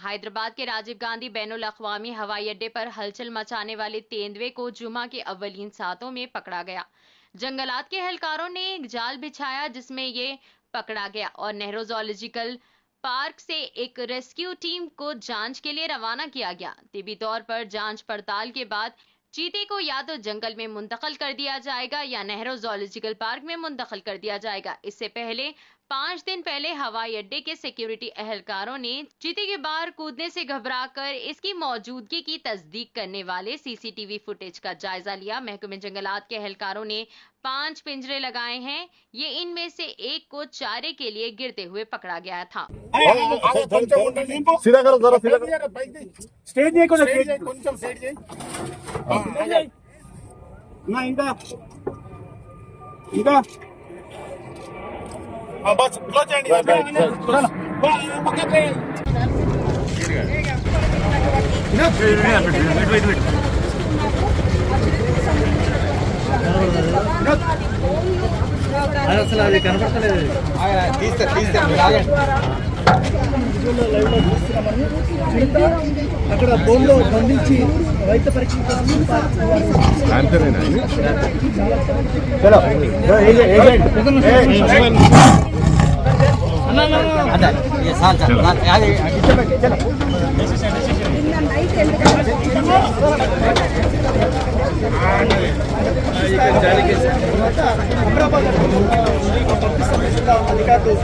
हैदराबाद के राजीव गांधी बैनुल अक़वामी हवाई अड्डे पर हलचल मचाने वाले तेंदुए को जुमा के अव्वलीन सातों में पकड़ा गया। जंगलात के एहलकारों ने एक जाल बिछाया जिसमें ये पकड़ा गया और नेहरू जूलॉजिकल पार्क से एक रेस्क्यू टीम को जांच के लिए रवाना किया गया। तिबी तौर पर जांच पड़ताल के बाद चीते को या तो जंगल में मुंतकिल कर दिया जाएगा या नेहरू जूलॉजिकल पार्क में मुंतकिल कर दिया जाएगा। इससे पहले 5 दिन पहले हवाई अड्डे के सिक्योरिटी एहलकारों ने चीते के बाहर कूदने से घबराकर इसकी मौजूदगी की तस्दीक करने वाले सीसीटीवी फुटेज का जायजा लिया। महकमे जंगलात के एहलकारों ने 5 पिंजरे लगाए हैं। ये इनमें से एक को चारे के लिए गिरते हुए पकड़ा गया था। सीधा करो जरा, सीधा करो। స్టేజ్ చేయి కొంచెం స్టేజ్ చేయి నా ఇంకా बस क्लोज చేయండి। అసలు అది కనపడతలేదు। అక్కడ బోన్లో బంధించి వైద్య పరీక్ష అధికారులు